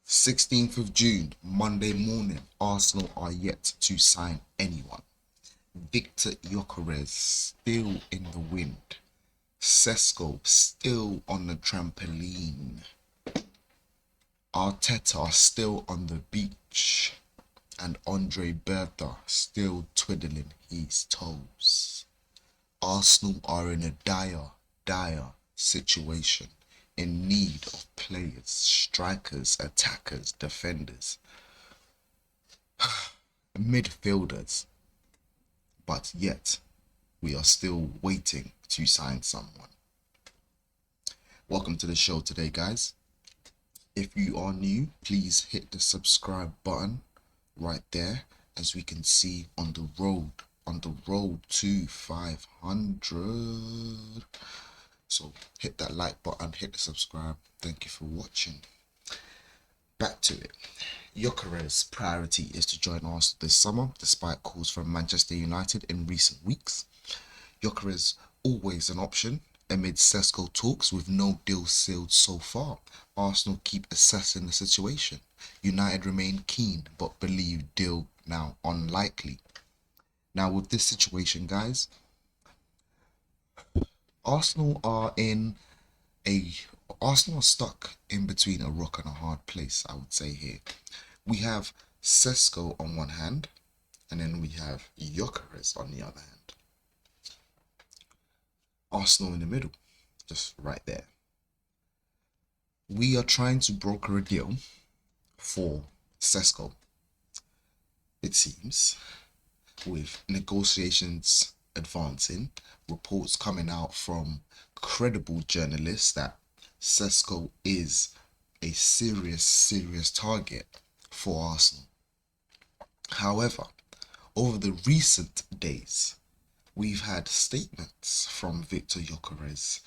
16th of June, Monday morning, Arsenal are yet to sign anyone. Viktor Gyokeres still in the wind. Sesko still on the trampoline. Arteta still on the beach. And Andre Bertha still twiddling his toes. Arsenal are in a dire situation, in need of players, strikers, attackers, defenders, midfielders, but yet we are still waiting to sign someone. Welcome to the show today, guys. If you are new, please hit the subscribe button right there, as we can see on the road to 500. So hit that like button, hit the subscribe. Thank you for watching. Back to it. Gyokeres' priority is to join Arsenal this summer, despite calls from Manchester United in recent weeks. Gyokeres always an option amid Sesko talks with no deal sealed so far. Arsenal keep assessing the situation. United remain keen but believe deal now unlikely. Now with this situation, guys, Arsenal are stuck in between a rock and a hard place, I would say here. We have Sesko on one hand, and then we have Gyokeres on the other hand. Arsenal in the middle, just right there. We are trying to broker a deal for Sesko, it seems, with negotiations advancing, reports coming out from credible journalists that Sesko is a serious target for Arsenal. However, over the recent days, we've had statements from Viktor Gyokeres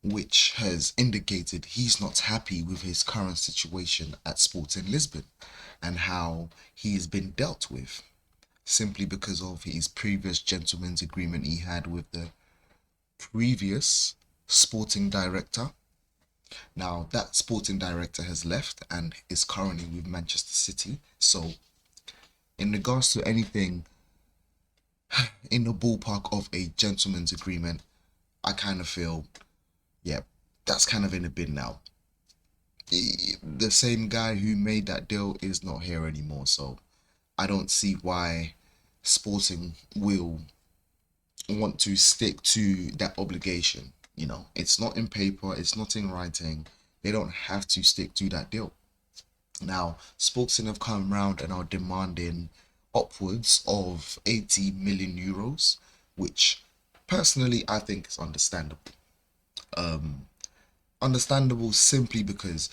which has indicated he's not happy with his current situation at Sporting Lisbon and how he has been dealt with, simply because of his previous gentleman's agreement he had with the previous sporting director. Now that sporting director has left and is currently with Manchester City. So in regards to anything in the ballpark of a gentleman's agreement, I kind of feel, yeah, that's kind of in the bin now. The same guy who made that deal is not here anymore, so I don't see why Sporting will want to stick to that obligation. You know, it's not in paper, it's not in writing. They don't have to stick to that deal. Now, Sporting have come around and are demanding upwards of 80 million euros, which personally I think is understandable. Understandable simply because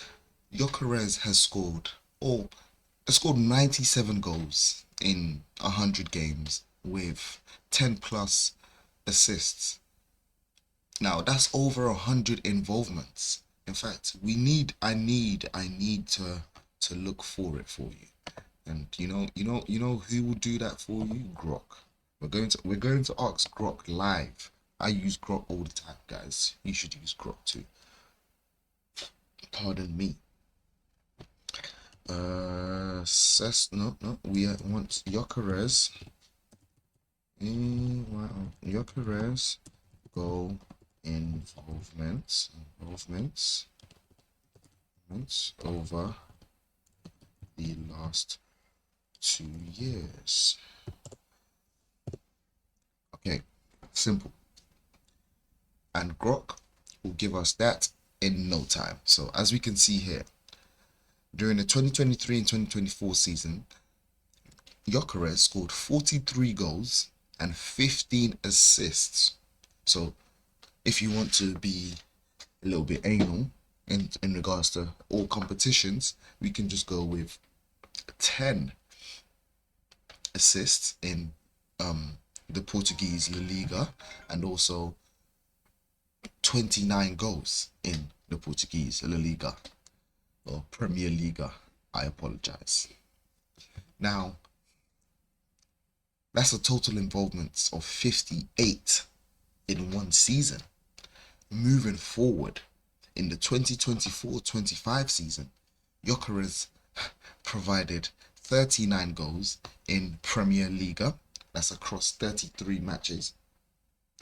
Gyokeres has scored 97 goals in 100 games with 10 plus assists. Now that's over 100 involvements. In fact, I need to look for it for you. And you know who will do that for you? Grok. We're going to ask Grok live. I use Grok all the time, guys. You should use Grok too. Pardon me. No, we want Gyokeres. Gyokeres go involvements over the last 2 years. Okay, simple. And Grok will give us that in no time. So as we can see here, during the 2023 and 2024 season, Gyokeres scored 43 goals and 15 assists. So if you want to be a little bit anal in regards to all competitions, we can just go with 10 assists in the Portuguese La Liga and also 29 goals in the Portuguese La Liga or Premier Liga. I apologize. Now, that's a total involvement of 58 in one season. Moving forward in the 2024-25 season, Gyokeres provided 39 goals in Premier Liga. That's across 33 matches,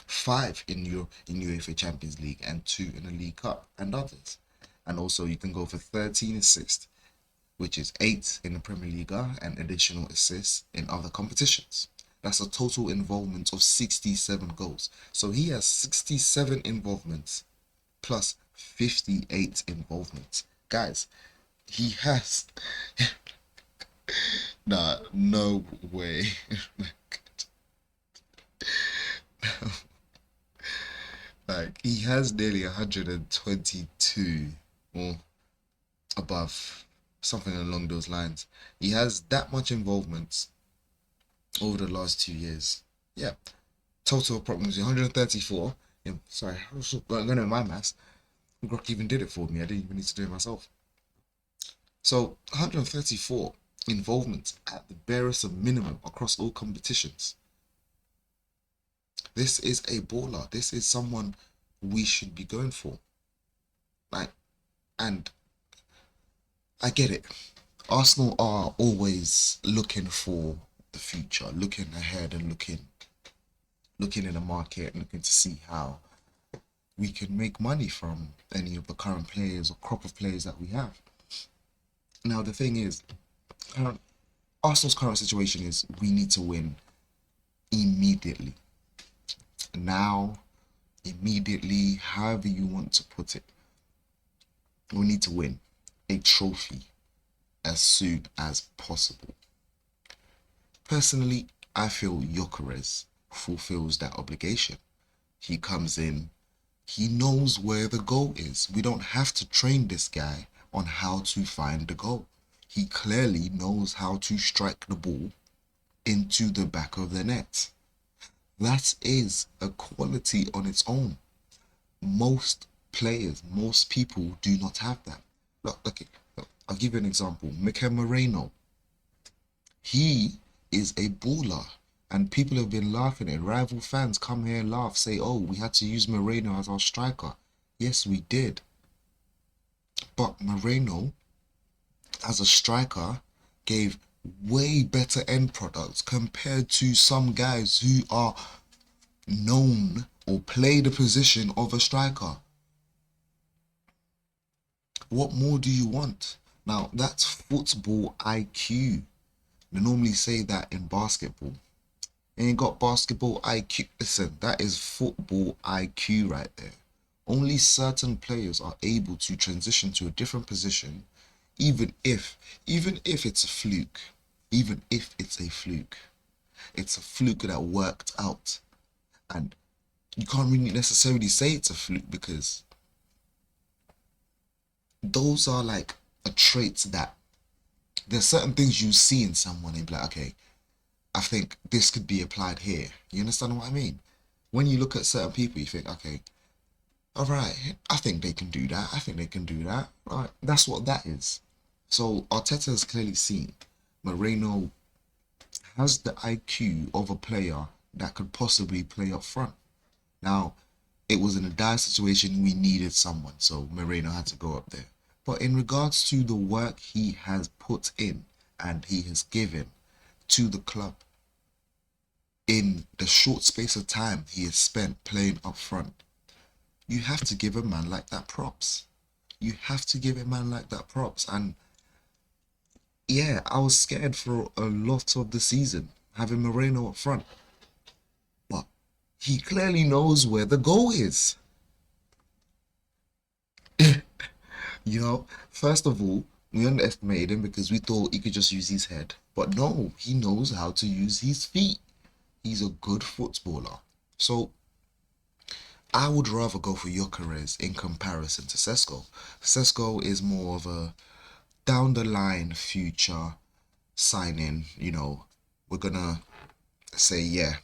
5 in UEFA Champions League, and 2 in the League Cup and others. And also you can go for 13 assists, which is 8 in the Premier League and additional assists in other competitions. That's a total involvement of 67 goals. So he has 67 involvements plus 58 involvements. Guys, he has. Nah, no way. Like, he has nearly 122 or above, something along those lines. He has that much involvement over the last 2 years. Yeah, total approximately 134. Sorry, I was going to know my maths. Grok even did it for me. I didn't even need to do it myself. So 134 involvements at the barest of minimum across all competitions. This is a baller. This is someone we should be going for. Like, and I get it. Arsenal are always looking for the future, looking ahead and looking in the market and looking to see how we can make money from any of the current players or crop of players that we have. Now the thing is, Arsenal's current situation is we need to win immediately. Now, immediately, however you want to put it. We need to win a trophy as soon as possible. Personally, I feel Gyokeres fulfills that obligation. He comes in, he knows where the goal is. We don't have to train this guy on how to find the goal. He clearly knows how to strike the ball into the back of the net. That is a quality on its own. Most players, most people do not have that. Look, okay, look, I'll give you an example. Mikel, he is a baller, and people have been laughing at it. Rival fans come here and laugh, say, oh, we had to use Moreno as our striker. Yes, we did. But Moreno, as a striker, gave way better end products compared to some guys who are known or play the position of a striker. What more do you want? Now, that's football IQ. They normally say that in basketball. You ain't got basketball IQ. Listen, that is football IQ right there. Only certain players are able to transition to a different position, even if it's a fluke. Even if it's a fluke. It's a fluke that worked out. And you can't really necessarily say it's a fluke because those are like a traits that there's certain things you see in someone and be like, okay, I think this could be applied here. You understand what I mean? When you look at certain people, you think, okay, all right, I think they can do that. I think they can do that. Right, that's what that is. So Arteta has clearly seen Moreno has the IQ of a player that could possibly play up front. Now, it was in a dire situation, we needed someone, so Moreno had to go up there. But in regards to the work he has put in and he has given to the club in the short space of time he has spent playing up front, you have to give a man like that props. You have to give a man like that props. And yeah, I was scared for a lot of the season having Moreno up front. But he clearly knows where the goal is. First of all, we underestimated him because we thought he could just use his head. But no, he knows how to use his feet. He's a good footballer. So I would rather go for Gyokeres in comparison to Sesko. Sesko is more of a down the line future signing. We're gonna say, yeah,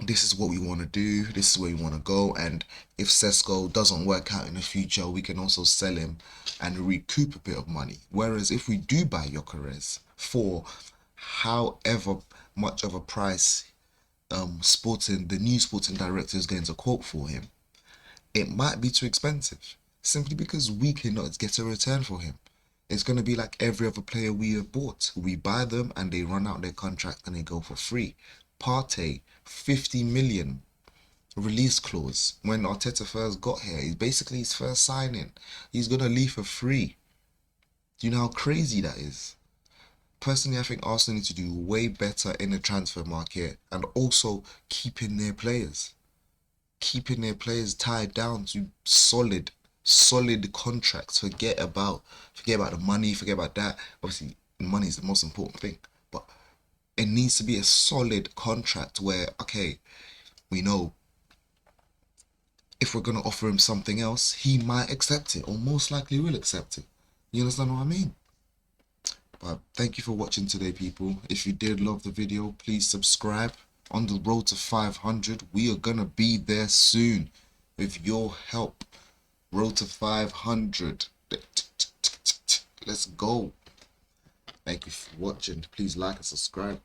this is what we want to do, this is where we want to go, and if Sesko doesn't work out in the future, we can also sell him and recoup a bit of money. Whereas if we do buy Gyokeres for however much of a price the new sporting director is going to quote for him, it might be too expensive. simply because we cannot get a return for him. It's going to be like every other player we have bought. We buy them and they run out their contract and they go for free. Partey, 50 million release clause. When Arteta first got here, he's basically his first signing. He's going to leave for free. Do you know how crazy that is? Personally, I think Arsenal need to do way better in the transfer market and also keeping their players. Keeping their players tied down to solid contracts. Forget about the money, forget about that. Obviously, money is the most important thing, but it needs to be a solid contract where, okay, we know if we're gonna offer him something else, he might accept it, or most likely will accept it. You understand what I mean? But thank you for watching today, people. If you did love the video, please subscribe. On the road to 500, we are gonna be there soon with your help. Road to 500. Let's go. Thank you for watching. Please like and subscribe.